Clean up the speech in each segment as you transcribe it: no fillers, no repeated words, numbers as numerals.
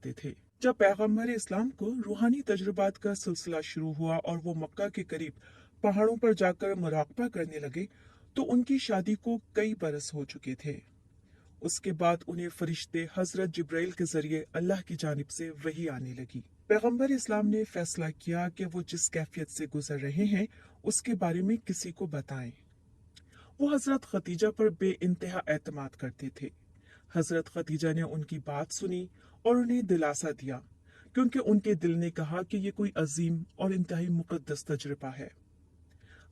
थे। जब पैगंबर इस्लाम को रूहानी तजुर्बात का सिलसिला शुरू हुआ और वो मक्का के करीब पहाड़ों पर जाकर मुराकबा करने लगे, तो उनकी शादी को कई बरस हो चुके थे। उसके बाद उन्हें फरिश्ते हजरत जिब्राइल के जरिए अल्लाह की जानिब से वही आने लगी। पैगंबर इस्लाम ने फैसला किया कि वो जिस कैफियत से गुजर रहे हैं उसके बारे में किसी को बताएं। वो हजरत खतीजा पर बेइंतहा एतमाद करते थे। हजरत खतीजा ने उनकी बात सुनी और उन्हें दिलासा दिया, क्योंकि उनके दिल ने कहा कि ये कोई अजीम और इंतहाई मुकद्दस तजुर्बा है।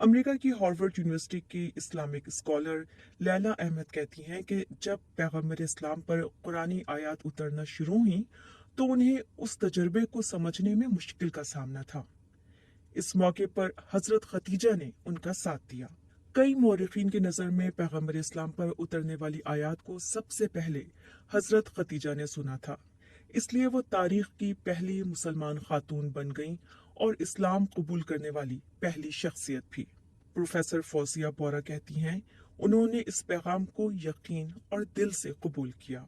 अमेरिका की हार्वर्ड यूनिवर्सिटी की इस्लामिक स्कॉलर लैला अहमद कहती हैं कि जब पैगंबर इस्लाम पर कुरानी आयात उतरना शुरू हुई तो उन्हें उस तजर्बे को समझने में मुश्किल का सामना था। इस मौके पर हजरत खतीजा ने उनका साथ दिया। कई मौरखीन की नज़र में पैगंबर इस्लाम पर उतरने वाली आयात को सबसे पहले हजरत खतीजा ने सुना था, इसलिए वो तारीख की पहली मुसलमान खातून बन गईं और इस्लाम कबूल करने वाली पहली शख्सियत भी। प्रोफेसर फौजिया बोरा कहती हैं, उन्होंने इस पैगाम को यकीन और दिल से कबूल किया।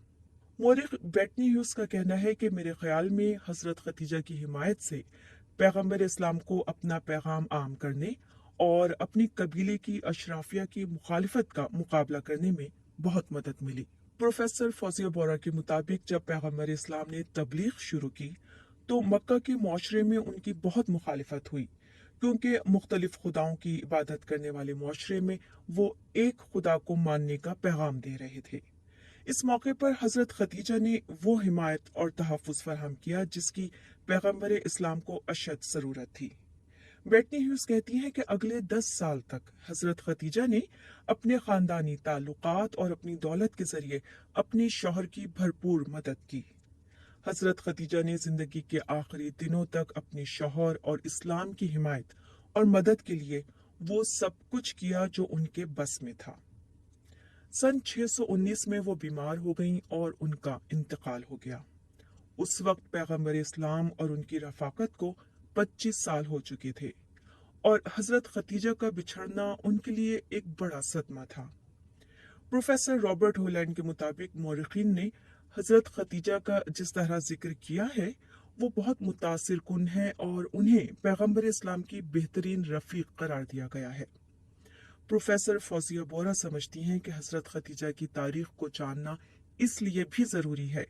मौरिख बेटनी ह्यूज का कहना है कि मेरे ख्याल में हजरत खतीजा की हिमायत से पैगंबर इस्लाम को अपना पैगाम आम करने और अपनी कबीले की अशराफिया की मुखालिफत का मुकाबला करने में बहुत मदद मिली। प्रोफेसर फौजिया बोरा के मुताबिक जब पैगंबर इस्लाम ने तबलीग शुरू की तो मक्का के मुआशरे में उनकी बहुत मुखालिफत हुई, क्योंकि मुख्तलिफ खुदाओं की इबादत करने वाले मुआशरे में वो एक खुदा को मानने का पैगाम दे रहे थे। इस मौके पर हजरत खतीजा ने वो हिमायत और तहफ़्फ़ुज़ फराहम किया जिसकी पैगंबर इस्लाम को अशद ज़रूरत थी। बेटनी ह्यूज कहती हैं कि अगले 10 साल तक हजरत खतीजा ने अपने खानदानी ताल्लुकात और अपनी दौलत के जरिए अपने शौहर की भरपूर मदद की। हजरत खतीजा ने जिंदगी के आखिरी दिनों तक अपने शौहर और इस्लाम की हिमायत और मदद के लिए वो सब कुछ किया जो उनके बस में था। सन 619 में वो बीमार हो गईं और उनका इंतकाल हो गया। उस वक्त पैगंबर इस्लाम और उनकी रफाकत को 25 साल हो चुके थे और हजरत खतीजा का बिछड़ना उनके लिए एक बड़ा सदमा था। प्रोफेसर रॉबर्ट होलैंड के मुताबिक मौरखीन ने हजरत खतीजा का जिस तरह जिक्र किया है वो बहुत मुतासिर कुन है और उन्हें पैगंबर इस्लाम की बेहतरीन रफीक करार दिया गया है। प्रोफेसर फौजिया बोरा समझती हैं कि हजरत खतीजा की तारीख को जानना इसलिए भी ज़रूरी है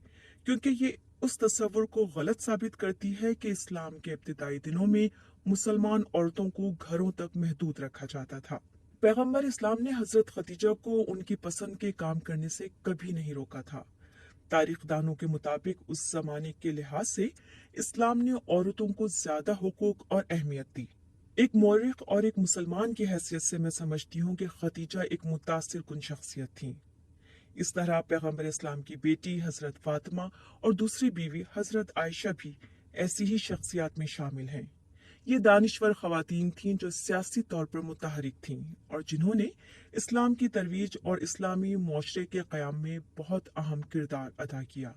क्योंकि ये उस तस्वुर को गलत साबित करती है कि इस्लाम के इब्तिदाई दिनों में मुसलमान औरतों को घरों तक महदूद रखा जाता था। पैगंबर इस्लाम ने हजरत खतीजा को उनकी पसंद के काम करने से कभी नहीं रोका था। तारीखदानों के मुताबिक उस जमाने के लिहाज से इस्लाम ने औरतों को ज्यादा हुकूक और अहमियत दी। एक मौरिख और एक मुसलमान की हैसियत से मैं समझती हूँ कि खतीजा एक मुतासिर कुन शख्सियत थी। इस तरह पैगंबर इस्लाम की बेटी हजरत फातिमा और दूसरी बीवी हजरत आयशा भी ऐसी ही शख्सियत में शामिल हैं। ये दानिश्वर खवातीन थीं जो सियासी तौर पर मुतहरिक थीं और जिन्होंने इस्लाम की तरवीज और इस्लामी मुआशरे के क़याम में बहुत अहम किरदार अदा किया।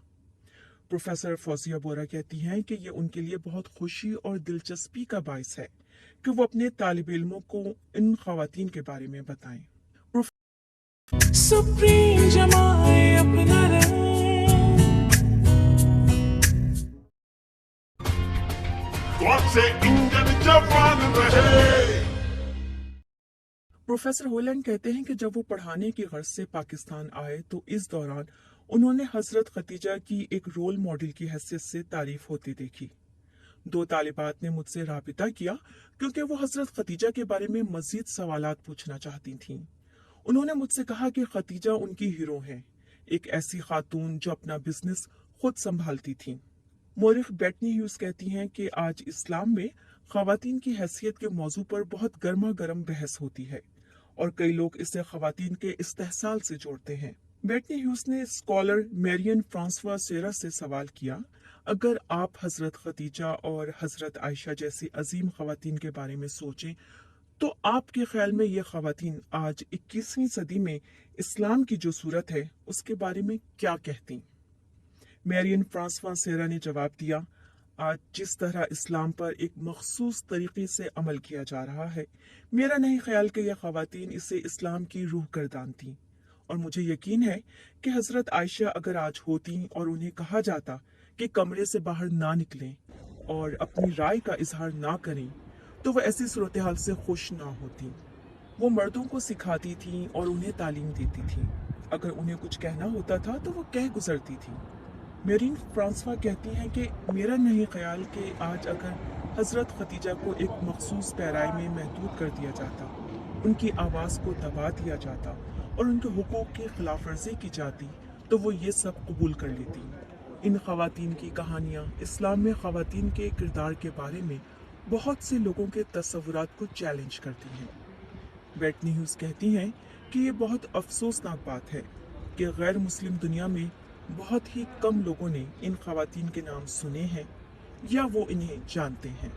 प्रोफेसर फौजिया बोरा कहती हैं कि ये उनके लिए बहुत खुशी और दिलचस्पी का बायस है कि वो अपने तालिब इल्मों को इन खवातीन के बारे में बताएं। सुप्रीम जमाए अपना प्रोफेसर होलैंड कहते हैं कि जब वो पढ़ाने की गर्ज से पाकिस्तान आए तो इस दौरान उन्होंने हजरत खतीजा की एक रोल मॉडल की हैसियत से तारीफ होती देखी। 2 तालिबात ने मुझसे राबिता किया क्योंकि वो हजरत खतीजा के बारे में मजीद सवालात पूछना चाहती थीं। उन्होंने मुझसे कहा कि खतीजा उनकी हीरो हैं, एक ऐसी खातून जो अपना बिजनेस खुद संभालती थीं। मौरिख बेटनी ह्यूज कहती हैं कि आज इस्लाम में खवातीन की हैसियत के मौजू पर बहुत गर्मा गर्म बहस होती है और कई लोग इसे खवातीन के इस्तेहसाल से जोड़ते हैं। बेटनी ह्यूज ने स्कॉलर मैरियन फ्रांसवा सेरा से सवाल किया, अगर आप हजरत खतीजा और हजरत आयशा जैसी अजीम खवातीन के बारे में सोचें तो आपके ख्याल में ये खवातीन आज 21वीं सदी में इस्लाम की जो सूरत है उसके बारे में क्या कहती? मैरियन फ्रांसवा सेरा ने जवाब दिया, आज जिस तरह इस्लाम पर एक मखसूस तरीके से अमल किया जा रहा है, मेरा नहीं ख्याल कि यह खवातीन इसे इस्लाम की रूह गर्दानती। और मुझे यकीन है कि हजरत आयशा अगर आज होती और उन्हें कहा जाता कि कमरे से बाहर ना निकलें और अपनी राय का इजहार ना करें, तो वह ऐसी सूरत हाल से खुश ना होती। वो मर्दों को सिखाती थीं और उन्हें तालीम देती थीं। अगर उन्हें कुछ कहना होता था तो वो कह गुजरती थी। मेरीन फ्रांसवा कहती हैं कि मेरा नहीं ख्याल कि आज अगर हज़रत खदीजा को एक मखसूस पैराए में महदूद कर दिया जाता, उनकी आवाज़ को दबा दिया जाता और उनके हुकूक की खिलाफ वर्जी की जाती, तो वो ये सब कबूल कर लेती। इन ख़वातीन की कहानियाँ इस्लाम में ख़वातीन के किरदार के बारे में बहुत से लोगों के तसव्वुरात को चैलेंज करती हैं। वेटनी ह्यूज कहती हैं कि ये बहुत अफसोसनाक बात है कि गैर मुस्लिम दुनिया में बहुत ही कम लोगों ने इन ख़वातीन के नाम सुने हैं या वो इन्हें जानते हैं।